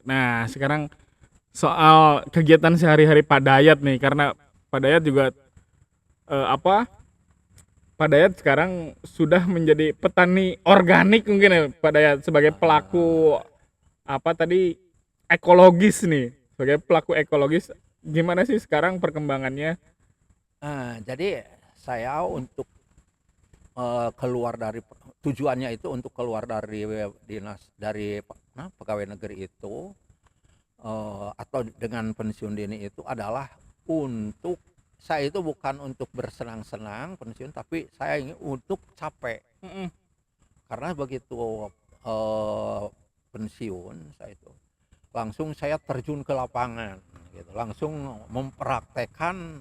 Nah, sekarang soal kegiatan sehari-hari Pak Dayat nih, karena Pak Dayat juga apa? Pak Dayat sekarang sudah menjadi petani organik mungkin ya Pak Dayat sebagai pelaku apa tadi ekologis nih, sebagai pelaku ekologis gimana sih sekarang perkembangannya? Jadi saya untuk keluar dari tujuannya itu untuk keluar dari dinas dari pegawai negeri itu atau dengan pensiun dini itu adalah untuk saya itu bukan untuk bersenang-senang pensiun, tapi saya ingin untuk capek. Karena begitu pensiun saya itu langsung saya terjun ke lapangan gitu, langsung mempraktekkan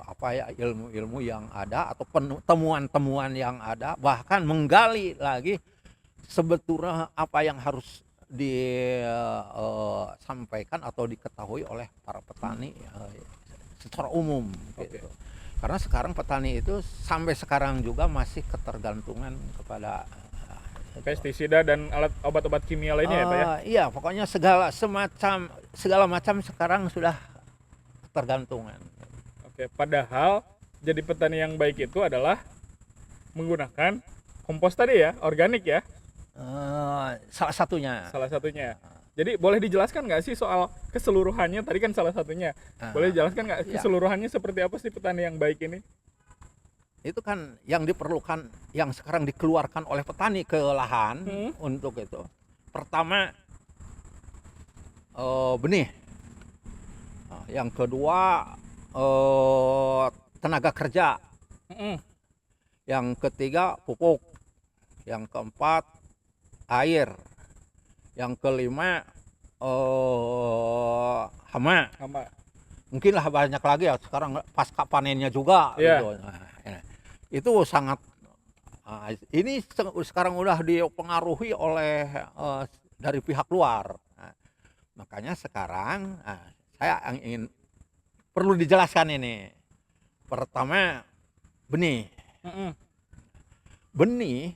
apa ya ilmu-ilmu yang ada atau temuan-temuan yang ada, bahkan menggali lagi sebetulnya apa yang harus disampaikan atau diketahui oleh para petani secara umum gitu. Karena sekarang petani itu sampai sekarang juga masih ketergantungan kepada Pestisida dan alat obat-obat kimia lainnya ya Pak ya? Iya, pokoknya segala macam sekarang sudah ketergantungan. Oke, padahal jadi petani yang baik itu adalah menggunakan kompos tadi ya, organik ya, Salah satunya. salah satunya. Jadi boleh dijelaskan nggak sih soal keseluruhannya? Tadi kan salah satunya. Boleh dijelaskan nggak Iya. keseluruhannya seperti apa sih petani yang baik ini? Itu kan yang diperlukan, yang sekarang dikeluarkan oleh petani ke lahan untuk itu. Pertama benih. Yang kedua tenaga kerja. Yang ketiga pupuk. Yang keempat air. Yang kelima hama. Mungkin lah banyak lagi ya sekarang pasca panennya juga gitu. Itu sangat ini sekarang udah dipengaruhi oleh dari pihak luar. Makanya sekarang saya ingin perlu dijelaskan ini. Pertama benih. Benih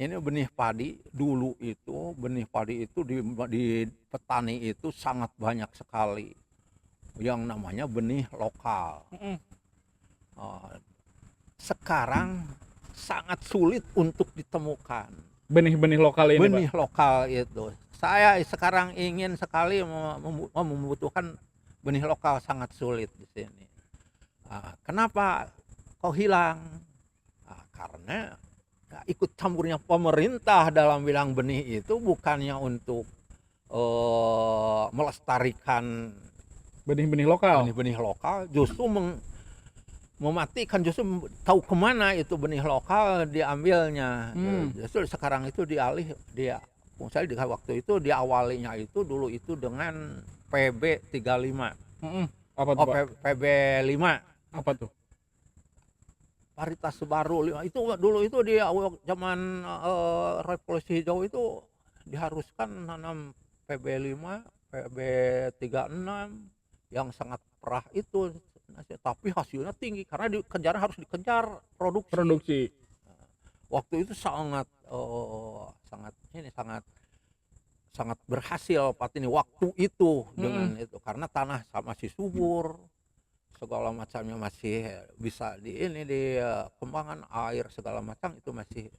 ini benih padi dulu itu benih padi itu di petani itu sangat banyak sekali yang namanya benih lokal. Sekarang sangat sulit untuk ditemukan Benih-benih lokal ini benih Pak? lokal itu. Saya sekarang ingin sekali membutuhkan benih lokal, sangat sulit di sini. Kenapa kok hilang? Karena ikut campurnya pemerintah dalam bilang benih itu bukannya untuk melestarikan Benih-benih lokal? benih-benih lokal, justru mematikan, justru tahu kemana itu benih lokal diambilnya. Justru sekarang itu misalnya di waktu itu diawalinya itu dulu itu dengan PB 35. Apa tuh Pak? PB 5. Apa tuh? Varietas baru itu dulu itu di zaman revolusi hijau itu diharuskan nanam PB 5, PB 36 yang sangat perah itu, tapi hasilnya tinggi karena harus dikejar produksi. Waktu itu sangat berhasil Pak ini waktu itu dengan itu, karena tanah masih subur, segala macamnya masih bisa di kembangan air segala macam itu masih.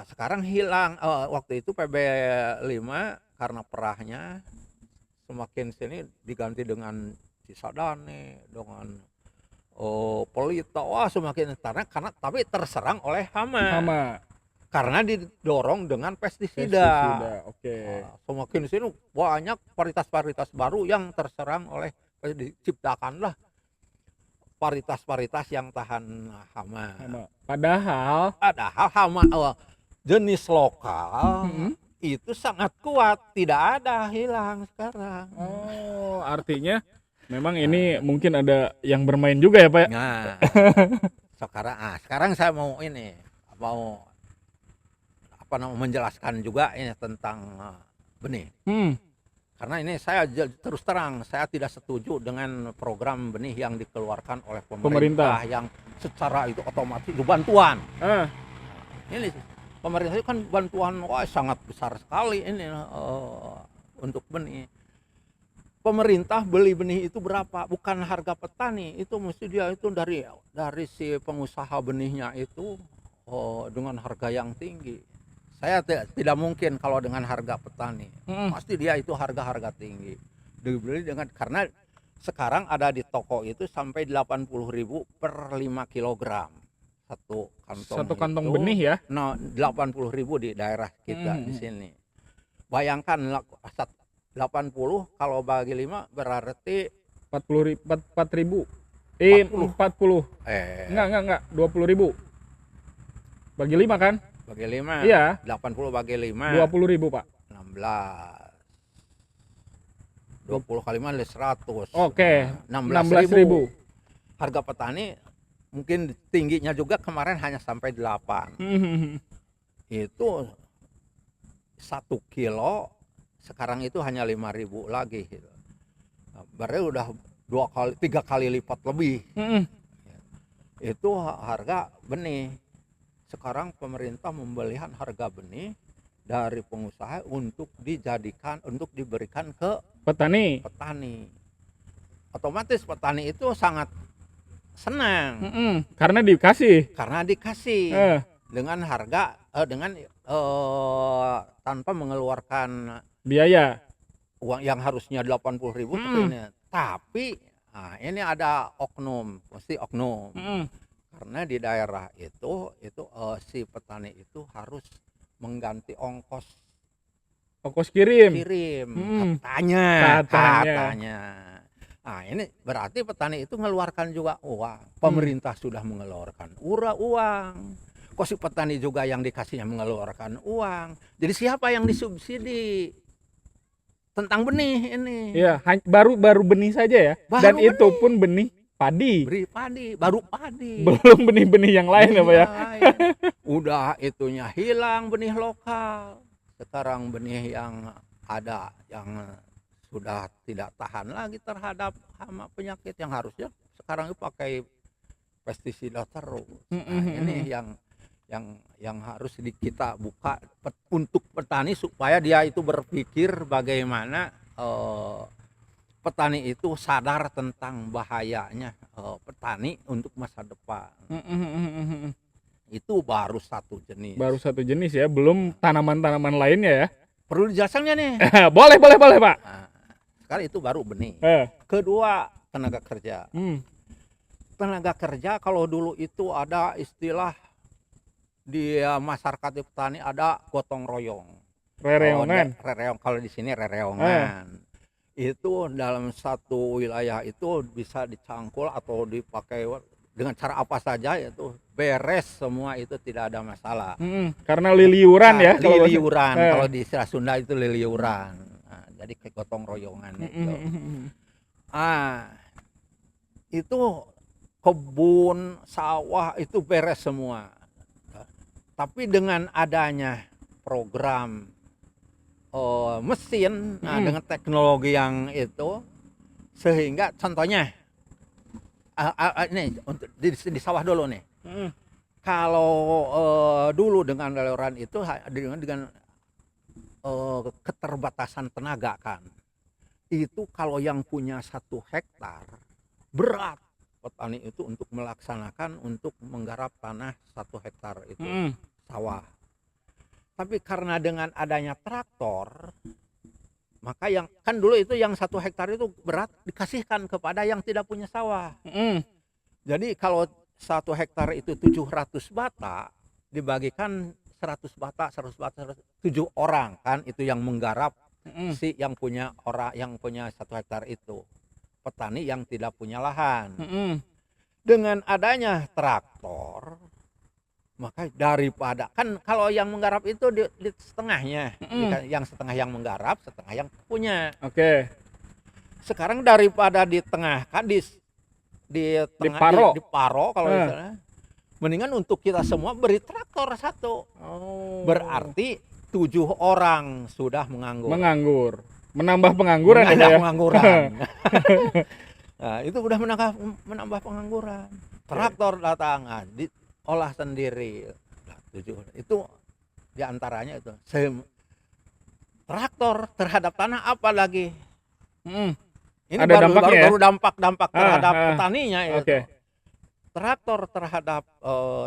Sekarang hilang. Waktu itu PB 5 karena perahnya semakin sini diganti dengan Cisadane, dengan Pelita, semakin karena tapi terserang oleh hama. Karena didorong dengan pestisida. Semakin sini banyak varietas-varietas baru yang terserang oleh, diciptakanlah varietas-varietas yang tahan hama. Padahal hama jenis lokal itu sangat kuat, tidak ada, hilang sekarang. Artinya memang ini mungkin ada yang bermain juga ya Pak? Nah, sekarang saya mau menjelaskan juga ini tentang benih. Karena ini saya terus terang, saya tidak setuju dengan program benih yang dikeluarkan oleh pemerintah yang secara itu otomatis itu bantuan. Ini pemerintah itu kan bantuan sangat besar sekali ini. untuk benih. Pemerintah beli benih itu berapa? Bukan harga petani, itu mesti dia itu dari si pengusaha benihnya itu dengan harga yang tinggi. Saya tidak mungkin kalau dengan harga petani. Pasti dia itu harga tinggi. Dibeli karena sekarang ada di toko itu sampai 80.000 per 5 kilogram. Satu kantong itu, benih ya. Nah, 80.000 di daerah kita di sini. Bayangkan 80 kalau bagi 5 berarti 4.000. 40. 40. Enggak, 20.000. Bagi 5 kan? Bagi 5. Iya. 80 bagi 5. 20.000, Pak. 16. 20 kali 5 100. Oke. 16.000. Harga petani mungkin tingginya juga kemarin hanya sampai 8. Itu 1 kilo sekarang itu hanya 5.000 lagi gitu. Berarti udah 3 kali lipat lebih. Itu harga benih. Sekarang pemerintah membelikan harga benih dari pengusaha untuk diberikan ke petani. Otomatis petani itu sangat senang. Karena dikasih. Dengan harga tanpa mengeluarkan biaya uang yang harusnya 80.000 tapi ini ada mesti oknum. Karena di daerah itu si petani itu harus mengganti ongkos kirim. Katanya. Nah, ini berarti petani itu mengeluarkan juga uang. Pemerintah sudah mengeluarkan uang. Kok si petani juga yang dikasihnya mengeluarkan uang. Jadi siapa yang disubsidi? Tentang benih ini. Iya, baru benih saja ya. Dan itu pun benih padi. Baru padi. Belum benih-benih yang lain ya, Pak ya. Udah itunya hilang benih lokal. Sekarang benih yang ada yang sudah tidak tahan lagi terhadap hama penyakit yang harusnya sekarang itu pakai pestisida terus. Ini yang harus kita buka untuk petani supaya dia itu berpikir bagaimana petani itu sadar tentang bahayanya petani untuk masa depan. Itu baru satu jenis ya, belum tanaman-tanaman lainnya ya. Perlu dijelaskannya nih. boleh Pak. Nah, sekarang itu baru benih. Kedua, tenaga kerja. Tenaga kerja kalau dulu itu ada istilah di masyarakat di petani ada gotong royong. Rereongan. Kalau di sini rereongan. Itu dalam satu wilayah itu bisa dicangkul atau dipakai dengan cara apa saja, itu beres semua, itu tidak ada masalah. Karena liliuran ya. Kalau di istilah Sunda itu liliuran. Nah, jadi kayak gotong royongan itu. Itu kebun, sawah itu beres semua. Tapi dengan adanya program mesin, dengan teknologi yang itu, sehingga contohnya ini untuk di sawah dulu nih. Kalau dulu dengan liliuran itu dengan keterbatasan tenaga kan, itu kalau yang punya 1 hektar berat petani itu untuk melaksanakan untuk menggarap tanah 1 hektar itu sawah. Tapi karena dengan adanya traktor, maka yang kan dulu itu yang 1 hektar itu berat dikasihkan kepada yang tidak punya sawah. Jadi kalau 1 hektar itu 700 bata dibagikan 100 bata 7 orang kan itu yang menggarap si yang punya 1 hektar itu. Petani yang tidak punya lahan. Dengan adanya traktor, maka daripada kan kalau yang menggarap itu di setengahnya, yang setengah yang menggarap, setengah yang punya. Sekarang daripada di tengah kan di tengah diparo kalau misalnya, mendingan untuk kita semua beri traktor 1. Berarti 7 orang sudah menganggur. Menambah pengangguran ya. Nah, itu udah menambah pengangguran. Traktor datang, diolah sendiri. Itu diantaranya itu traktor terhadap tanah apa lagi? Mm. Ini Ada dampaknya ya? baru dampak terhadap Ah, ah. petaninya itu. Oke. Traktor terhadap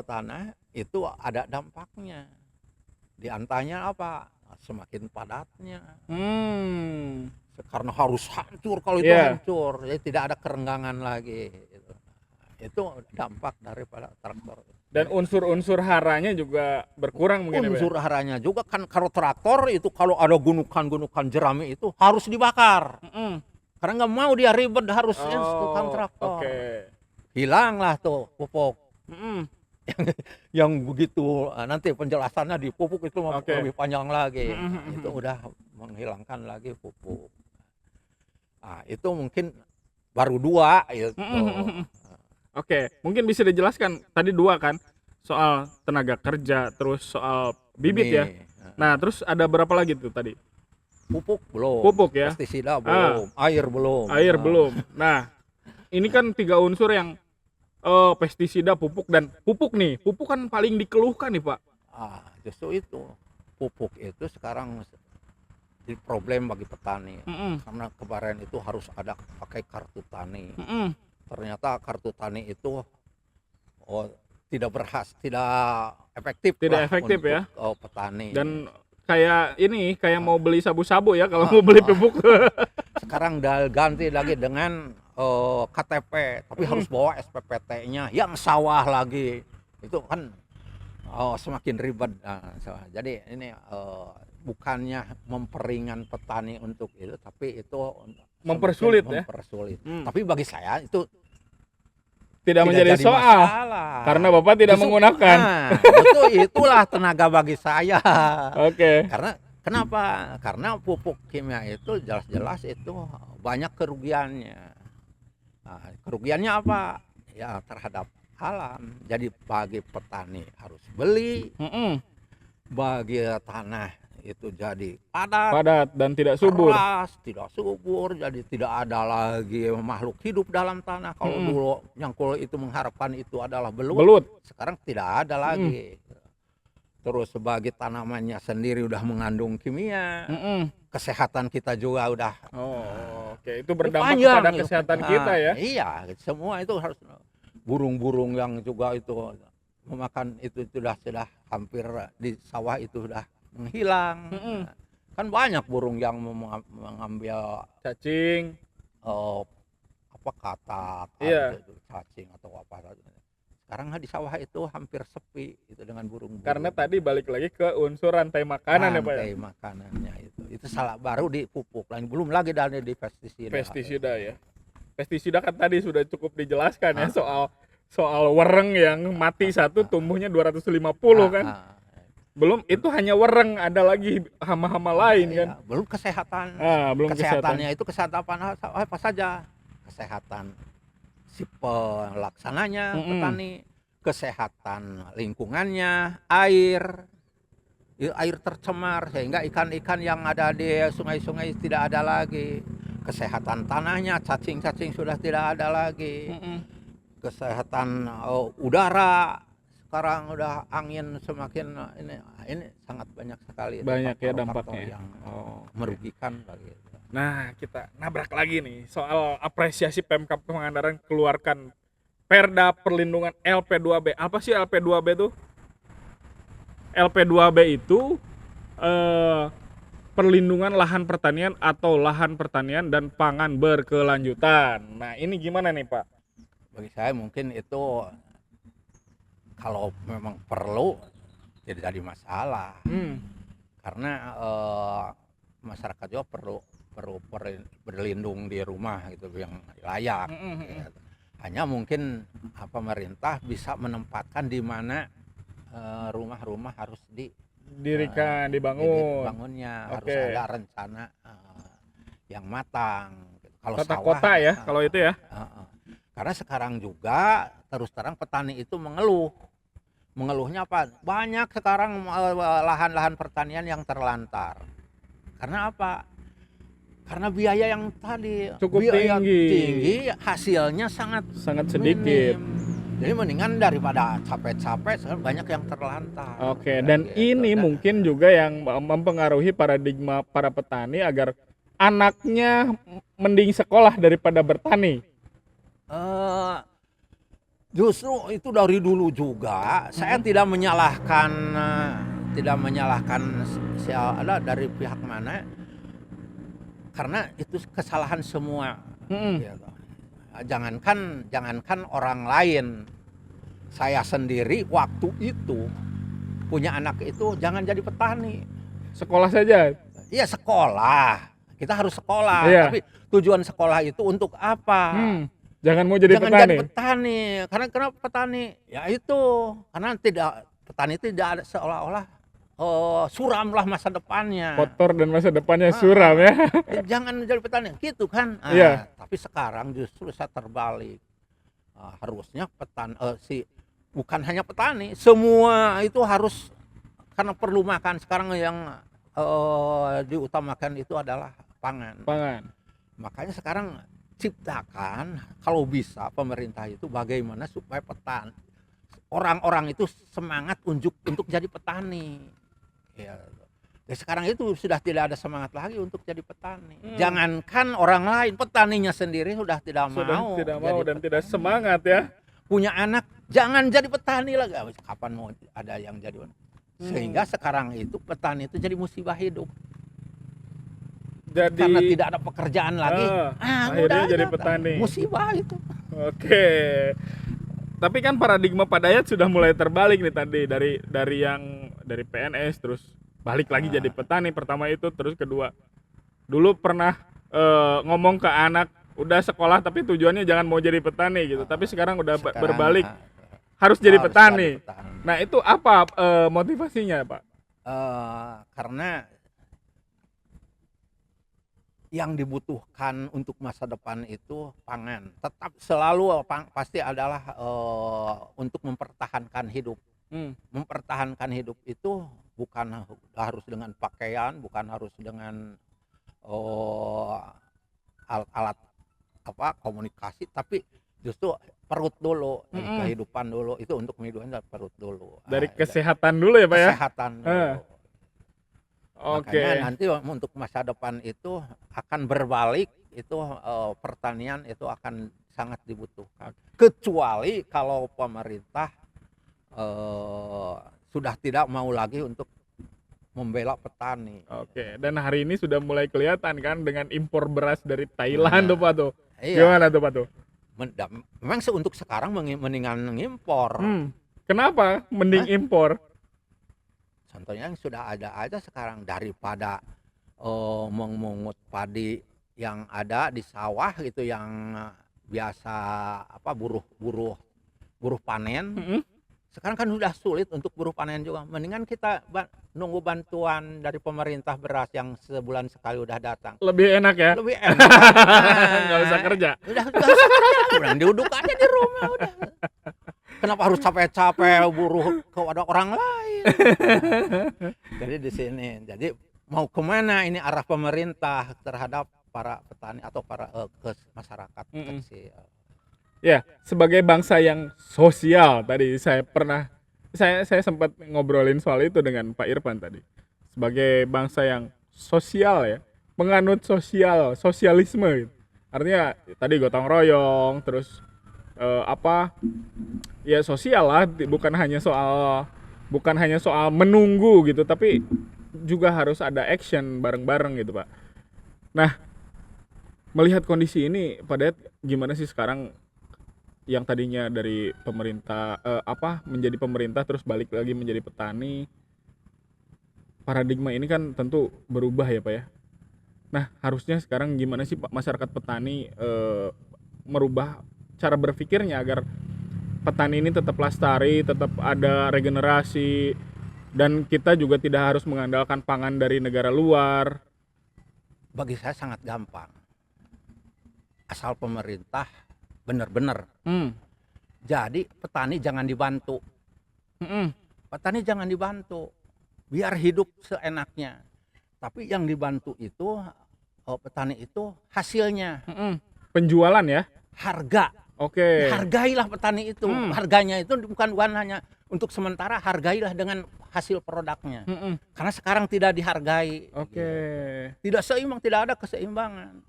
tanah itu ada dampaknya. Di antaranya apa? Semakin padatnya. Hmm. Karena harus hancur, kalau itu Iya. hancur, jadi tidak ada kerenggangan lagi. Gitu. Itu dampak daripada traktor. Dan unsur-unsur haranya juga berkurang mungkin ya, Pak? Unsur haranya juga kan, kalau traktor itu kalau ada gunukan-gunukan jerami itu harus dibakar. Mm-mm. Karena nggak mau dia ribet harus tukang Oh, traktor. oke. Hilanglah tuh pupuk. Mm-mm. Yang begitu nanti penjelasannya di pupuk itu Oke. lebih panjang lagi. Mm-mm. Itu udah menghilangkan lagi pupuk. Nah, itu mungkin baru 2 itu. Mm-mm. Oke, mungkin bisa dijelaskan tadi 2 kan, soal tenaga kerja, terus soal bibit ya. Ini, Nah, terus ada berapa lagi tuh tadi? pupuk belum. Pupuk ya. Pestisida belum. Air belum. Air belum. Nah, ini kan 3 unsur yang pestisida, pupuk dan pupuk nih. Pupuk kan paling dikeluhkan nih, Pak. Justru itu. Pupuk itu sekarang jadi problem bagi petani. Mm-mm. Karena kemarin itu harus ada pakai kartu tani. Mm-mm. Ternyata kartu tani itu tidak efektif Tidak lah efektif untuk ya. petani. Dan kayak mau beli sabu-sabu ya kalau mau beli pupuk. Sekarang udah ganti lagi dengan KTP, tapi harus bawa SPPT-nya yang sawah lagi. Itu kan semakin ribet. Jadi ini bukannya memperingan petani untuk itu, tapi itu Mempersulit ya. mempersulit. Tapi bagi saya itu Tidak menjadi jadi soal masalah. karena Bapak tidak menggunakan. Itulah tenaga bagi saya. Oke. Karena kenapa? Karena pupuk kimia itu jelas-jelas itu banyak kerugiannya. Nah, kerugiannya apa? Ya terhadap alam. Jadi bagi petani harus beli, Mm-mm. bagi tanah itu jadi padat, Padat dan tidak subur. keras, tidak subur, jadi tidak ada lagi makhluk hidup dalam tanah. Kalau dulu Nyangkul itu mengharapkan itu adalah belut, sekarang tidak ada lagi. Terus sebagai tanamannya sendiri udah mengandung kimia, kesehatan kita juga udah. Oke, itu berdampak panjang kepada itu. kesehatan kita ya. Iya, semua itu harus. Burung-burung yang juga itu memakan itu sudah hampir di sawah itu sudah menghilang. Kan banyak burung yang mengambil Cacing. katak, Iya. cacing atau apa. Sekarang di sawah itu hampir sepi itu dengan burung-burung. Karena tadi balik lagi ke unsur rantai makanan ya, Pak. Rantai makanannya itu salah, baru di pupuk, lain belum lagi dari di pestisida. Pestisida ya. Pestisida kan tadi sudah cukup dijelaskan ya soal wereng yang mati satu tumbuhnya 250 kan. Belum itu hanya wereng, ada lagi hama-hama lain kan. Belum kesehatan. Belum Kesehatannya itu kesehatan apa saja? Kesehatan si pelaksananya, petani, kesehatan lingkungannya, air tercemar sehingga ikan-ikan yang ada di sungai-sungai tidak ada lagi. Kesehatan tanahnya, cacing-cacing sudah tidak ada lagi. Kesehatan udara, sekarang udah angin semakin ini sangat banyak sekali. Banyak ya faktor-faktor dampaknya yang merugikan bagi. Nah, kita nabrak lagi nih soal apresiasi Pemkab Pangandaran keluarkan Perda Perlindungan LP2B. Apa sih LP2B itu? LP2B itu perlindungan lahan pertanian atau lahan pertanian dan pangan berkelanjutan. Nah, ini gimana nih, Pak? Bagi saya mungkin itu kalau memang perlu tidak jadi masalah. Karena masyarakat juga perlu berlindung di rumah gitu yang layak. Gitu. Hanya mungkin pemerintah bisa menempatkan di mana rumah-rumah harus dibangunnya. Harus ada rencana yang matang. Kalau kota-kota ya, kalau itu ya. Karena sekarang juga terus terang petani itu mengeluhnya apa? Banyak sekarang lahan-lahan pertanian yang terlantar. Karena apa? Karena biaya yang tadi cukup tinggi, tinggi, hasilnya sangat sedikit. minim. Jadi mendingan daripada capek-capek sekarang banyak yang terlantar. Oke, Kayak dan gitu. ini Dan, mungkin juga yang mempengaruhi paradigma para petani agar anaknya mending sekolah daripada bertani. eh, justru itu dari dulu juga saya tidak menyalahkan ada dari pihak mana, karena itu kesalahan semua. Mm-mm. Gitu. Jangankan orang lain, saya sendiri waktu itu punya anak itu jangan jadi petani. Sekolah saja. Iya sekolah, kita harus sekolah. Iya. Tapi tujuan sekolah itu untuk apa? Jangan mau jadi Jangan petani. jadi petani. Karena kenapa petani? Ya itu karena petani tidak ada seolah-olah suram lah masa depannya. Kotor dan masa depannya suram ya. Jangan jadi petani, gitu kan? Iya. Tapi sekarang justru saya terbalik. Harusnya bukan hanya petani, semua itu harus, karena perlu makan. Sekarang yang diutamakan itu adalah pangan. Makanya sekarang ciptakan kalau bisa pemerintah itu bagaimana supaya orang-orang itu semangat untuk jadi petani. Ya, sekarang itu sudah tidak ada semangat lagi untuk jadi petani. Jangankan orang lain, petaninya sendiri sudah tidak mau dan petani. tidak semangat ya. Punya anak jangan jadi petani lagi. Kapan mau ada yang jadi? Sehingga sekarang itu petani itu jadi musibah hidup. Jadi Karena tidak ada pekerjaan lagi, akhirnya jadi petani. Musibah itu. Oke. Tapi kan paradigma Pak Dayat sudah mulai terbalik nih tadi, dari PNS terus balik lagi jadi petani. Pertama itu, terus kedua. Dulu pernah ngomong ke anak udah sekolah tapi tujuannya jangan mau jadi petani gitu. Tapi sekarang udah berbalik harus jadi petani. Nah, itu apa motivasinya, Pak? Karena yang dibutuhkan untuk masa depan itu pangan. Tetap selalu pasti adalah untuk mempertahankan hidup. Mempertahankan hidup itu bukan harus dengan pakaian, bukan harus dengan alat komunikasi, tapi justru perut dulu, kehidupan dulu. Itu untuk kehidupan perut dulu. Dari kesehatan dulu ya, Pak ya? Kesehatan dulu. Oke. Makanya nanti untuk masa depan itu akan berbalik, itu pertanian itu akan sangat dibutuhkan. Kecuali kalau pemerintah sudah tidak mau lagi untuk membela petani. Oke, dan hari ini sudah mulai kelihatan kan dengan impor beras dari Thailand tuh Pak tuh. Iya. Gimana tuh Pak tuh? Memang untuk sekarang mendingan mengimpor. Kenapa mending impor? Contohnya yang sudah ada aja sekarang, daripada memungut padi yang ada di sawah gitu, yang biasa buruh panen. Sekarang kan sudah sulit untuk buruh panen juga. Mendingan kita nunggu bantuan dari pemerintah beras yang sebulan sekali udah datang. Lebih enak ya? Lebih enak. Nggak usah kerja. Udah kerja, udah duduk aja di rumah udah. Kenapa harus capek-capek buruh kepada orang lain? Jadi di sini, jadi mau kemana ini arah pemerintah terhadap para petani atau para masyarakat kecil? Ya, sebagai bangsa yang sosial, tadi saya sempat ngobrolin soal itu dengan Pak Irfan tadi. Sebagai bangsa yang sosial ya, menganut sosialisme gitu. Artinya tadi gotong royong, terus ya sosial lah, bukan hanya soal menunggu gitu, tapi juga harus ada action bareng-bareng gitu, Pak. Nah, melihat kondisi ini, Pak Dayat, gimana sih sekarang yang tadinya dari pemerintah menjadi pemerintah terus balik lagi menjadi petani? Paradigma ini kan tentu berubah ya, Pak ya. Nah, harusnya sekarang gimana sih Pak masyarakat petani merubah cara berpikirnya agar petani ini tetap lestari, tetap ada regenerasi, dan kita juga tidak harus mengandalkan pangan dari negara luar? Bagi saya sangat gampang. Asal pemerintah benar-benar. Jadi petani jangan dibantu. Petani jangan dibantu. Biar hidup seenaknya. Tapi yang dibantu itu petani itu hasilnya. Penjualan ya? Harga. Oke. Hargailah petani itu. Harganya itu bukan hanya untuk sementara, hargailah dengan hasil produknya. Karena sekarang tidak dihargai. Oke. Tidak seimbang, tidak ada keseimbangan.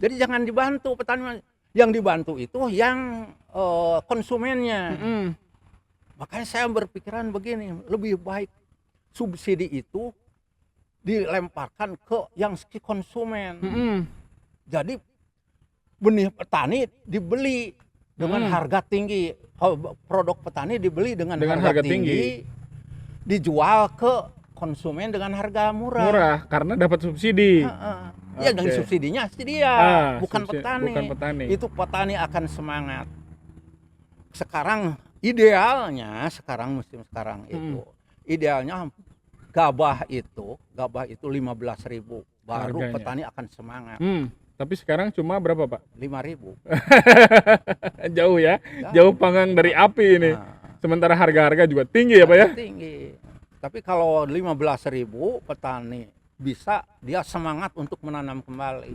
Jadi jangan dibantu petani. Yang dibantu itu yang konsumennya. Makanya saya berpikiran begini, lebih baik subsidi itu dilemparkan ke yang si konsumen. Jadi benih petani dibeli dengan harga tinggi, produk petani dibeli dengan harga tinggi, dijual ke konsumen dengan harga murah. Karena dapat subsidi. Ya dengan subsidinya dia, bukan petani. Itu petani akan semangat. Sekarang idealnya, musim sekarang itu, idealnya gabah itu 15.000, baru harganya. Petani akan semangat. Tapi sekarang cuma berapa, Pak? 5.000. Jauh ya, jauh panggang dari api ini. Sementara harga-harga juga tinggi ya, Pak ya? Tinggi. Tapi kalau 15.000 petani bisa, dia semangat untuk menanam kembali.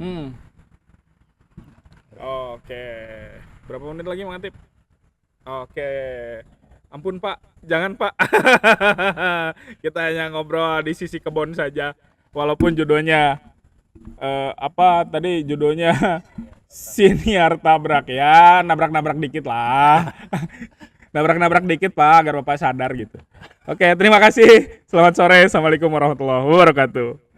Oke. Berapa menit lagi, Mang Atip? Oke. Ampun Pak, jangan Pak. Kita hanya ngobrol di sisi kebun saja. Walaupun judulnya tadi judulnya siniar tabrak ya, nabrak-nabrak dikit lah. Nabrak-nabrak dikit Pak, agar Bapak sadar gitu. Oke, terima kasih. Selamat sore. Assalamualaikum warahmatullahi wabarakatuh.